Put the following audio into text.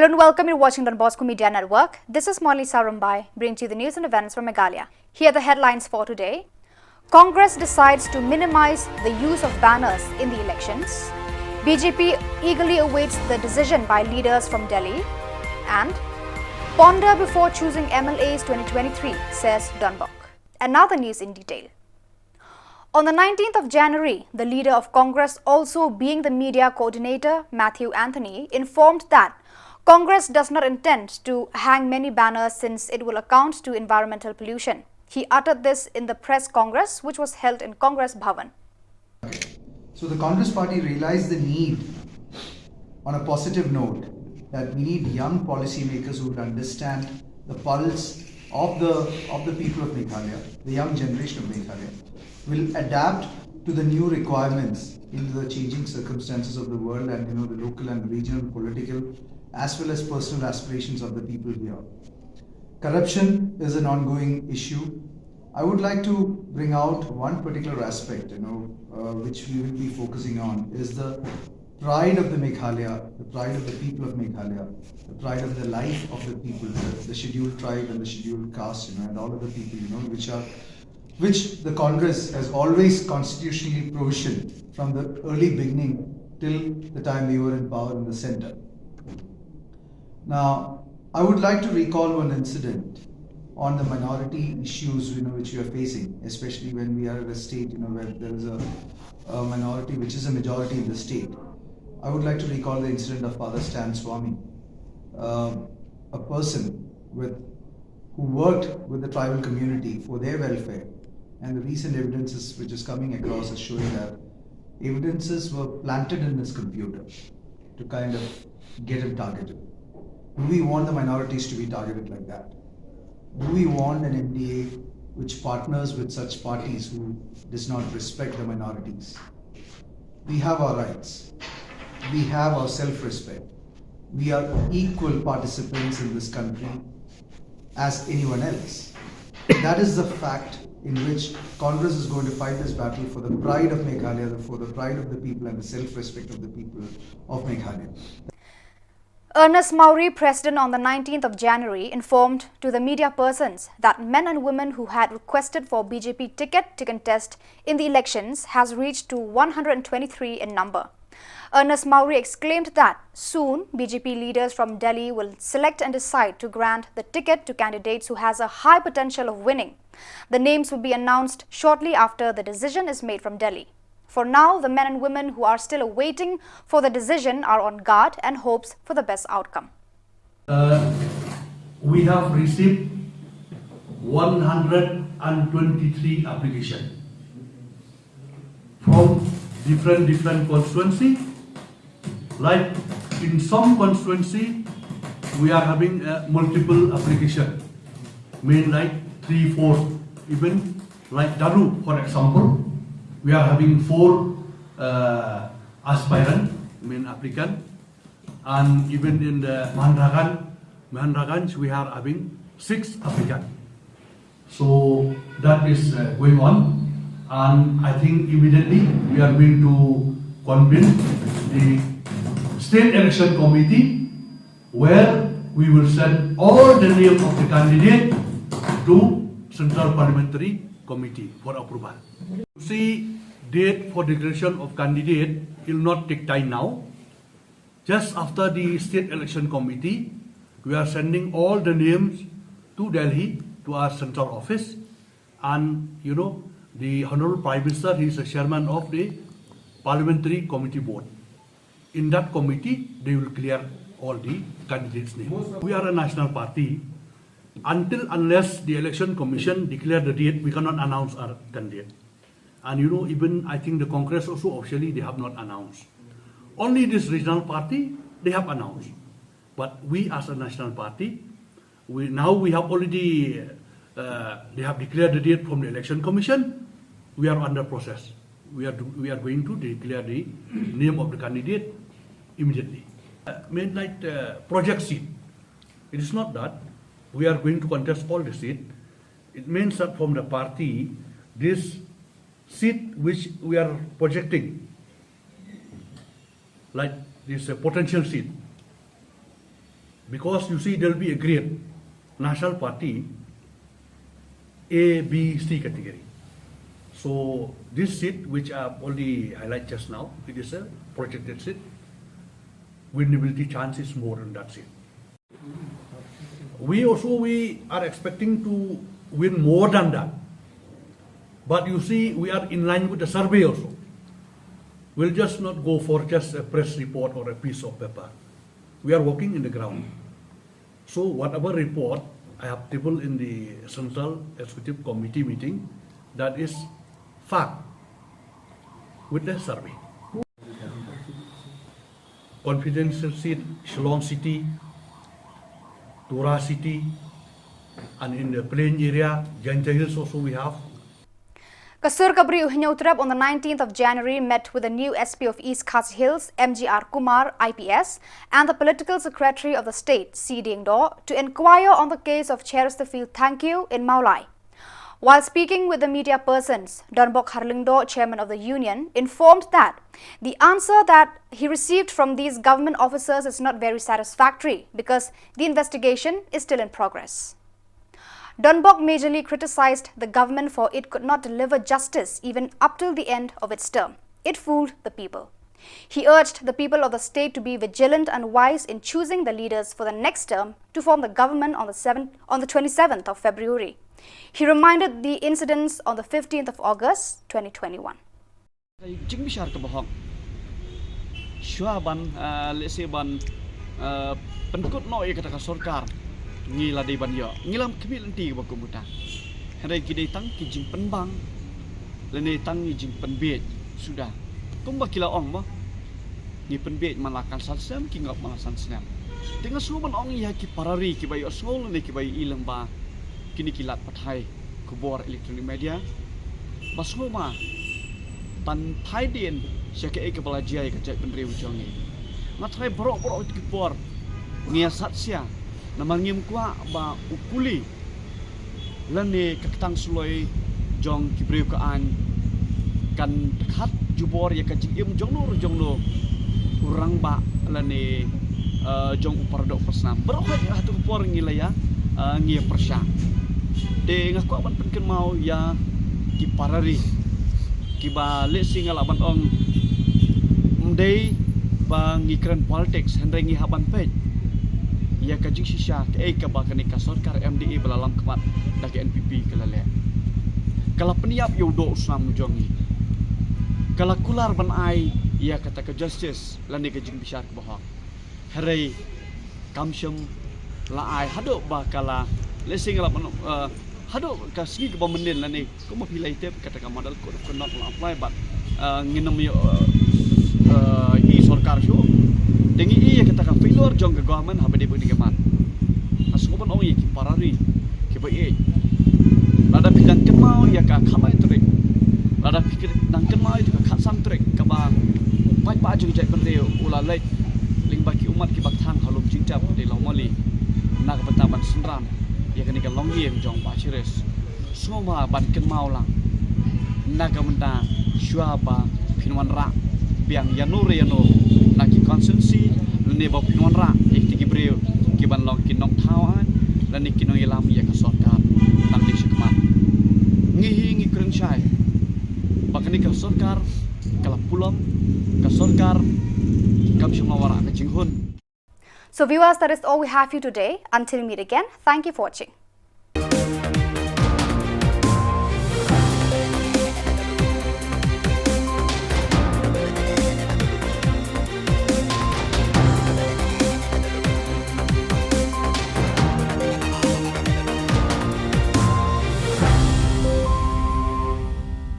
Hello and welcome. You're watching the Bosco Media Network. This is Molly Sarumbai, bringing to you the news and events from Meghalaya. Here are the headlines for today. Congress decides to minimize the use of banners in the elections. BJP eagerly awaits the decision by leaders from Delhi. And ponder before choosing MLAs 2023, says Dunbok. And now the news in detail. On the 19th of January, the leader of Congress, also being the media coordinator, Matthew Anthony, informed that Congress does not intend to hang many banners since it will account to environmental pollution. He uttered this in the press congress which was held in Congress Bhavan. So the Congress party realized the need, on a positive note, that we need young policymakers who would understand the pulse of the people of Meghalaya, the young generation of Meghalaya, will adapt to the new requirements in the changing circumstances of the world and the local and regional political as well as personal aspirations of the people here. Corruption is an ongoing issue. I would like to bring out one particular aspect, which we will be focusing on, is the pride of the Meghalaya, the pride of the people of Meghalaya, the pride of the life of the people, the scheduled tribe and the scheduled caste, and all of the people, which the Congress has always constitutionally provisioned from the early beginning till the time we were in power in the center. Now, I would like to recall one incident on the minority issues, which we are facing, especially when we are at a state, where there is a minority which is a majority in the state. I would like to recall the incident of Father Stan Swami, a person who worked with the tribal community for their welfare, and the recent evidences which is coming across is showing that evidences were planted in his computer to kind of get him targeted. Do we want the minorities to be targeted like that? Do we want an MDA which partners with such parties who does not respect the minorities? We have our rights. We have our self-respect. We are equal participants in this country as anyone else. That is the fact in which Congress is going to fight this battle for the pride of Meghalaya, for the pride of the people and the self-respect of the people of Meghalaya. Ernest Maury, president on the 19th of January, informed to the media persons that men and women who had requested for BJP ticket to contest in the elections has reached to 123 in number. Ernest Maury exclaimed that soon BJP leaders from Delhi will select and decide to grant the ticket to candidates who has a high potential of winning. The names will be announced shortly after the decision is made from Delhi. For now, the men and women who are still awaiting for the decision are on guard and hopes for the best outcome. We have received 123 applications from different constituency. Like in some constituency, we are having multiple application, mean like 3, 4, even like Daru, for example. We are having 4 aspirant, applicant, and even in the Mahandragan, we are having 6 applicants. So that is going on, and I think immediately we are going to convene the State Election Committee, where we will send all the names of the candidate to Central Parliamentary Committee for approval. See, date for declaration of candidate will not take time now. Just after the State Election Committee, we are sending all the names to Delhi, to our central office, and the Honorable Prime Minister, he is the chairman of the Parliamentary Committee Board. In that committee, they will clear all the candidates' names. We are a national party. Unless the Election Commission declare the date, we cannot announce our candidate. And even I think the Congress also officially they have not announced. Only this regional party, they have announced. But we as a national party, we have already, they have declared the date from the Election Commission. We are under process. We are going to declare the name of the candidate immediately. Like project seat. It is not that we are going to contest all the seat. It means that from the party, this seat which we are projecting, like this potential seat, because you see there will be a great national party A, B, C category. So this seat, which I have already highlighted just now, it is a projected seat. Winnability chance is more in that seat. We are expecting to win more than that. But you see, we are in line with the survey also. We'll just not go for just a press report or a piece of paper. We are working in the ground. So whatever report I have tabled in the Central Executive Committee meeting, that is fact with the survey. Confidential seat, Shillong City, Tura City, and in the plain area, Janja Hills also we have. Kasur Kabri Uhinyotrap on the 19th of January met with the new SP of East Khasi Hills, MGR Kumar, IPS, and the political secretary of the state, C. Dingdo, to inquire on the case of Chesterfield Thank You in Meghalaya. While speaking with the media persons, Donbok Harlingdo, chairman of the union, informed that the answer that he received from these government officers is not very satisfactory because the investigation is still in progress. Donbok majorly criticized the government for it could not deliver justice even up till the end of its term. It fooled the people. He urged the people of the state to be vigilant and wise in choosing the leaders for the next term to form the government on the 27th of February. He reminded the incidents on the 15th of August 2021. Ngila di banyo ngilam kemil nanti ba kumuta hari gidai tang kijing penbang lene tang kijing penbet sudah kumba kila ong mo ni penbet malakan salsam kingap malasan senam dengan suman ong ya ki parari ki bayo sngol ne ki bayo ilang ba kini kilat pathai kubor elektronik media basuma pan thai dien syake ke belajar ke cek penri ujongi mathai borok-borok ki por ngia satsia namangim kwa ba ukuli lane kakitang suloi jong kibriu kaan kan khat jubor ya kajing im jongno urang ba lane jong upardok persnam berokhat ya hatu por ngilaya ngia persya de ngakwa ban penken mau ya ki parari ki ba le singal aban ong mdei ba ngikran politics hendai ngi haban pej ya kajing shisha ke ka ba kanika sarkar MDA belalam kemat dak NPP kelale kala peniap yodo usam jongi kala kular ban ai ya kata ke justice lani kajing bisyar ke bahak hari kamsyam la ai hado ba kala lesing la hado ka sgi ke bamenin lani ko ma pilai tep kata ka modal ko not apply but nginam yo i sarkar sho dengi iya kata ka failure jong ke government habade budi kemat asuban ong ki parari ke bai lada pikang kemau ya ka khamai trek lada pikir nang kemau itu ka khatsam trek ka ba pai ba jong jai bende ula lai ling baki umat ki bak thang halum jingta de lomali na ka pataban senram ya kani ka longyem jong ba chires soma ban kemau lang na ka menta syaba pinwan ra biang yanure yano naki konsensi lene ba pinon ra ek tiki breu ki ban long kinong thawan lani kinong ilam ya ka sarkar tang di sikmat ngi kren chai bakani ka sarkar kala pulam ka sarkar kam shumawara ka jinghun. So viewers, that is all we have for you today. Until we meet again, thank you for watching.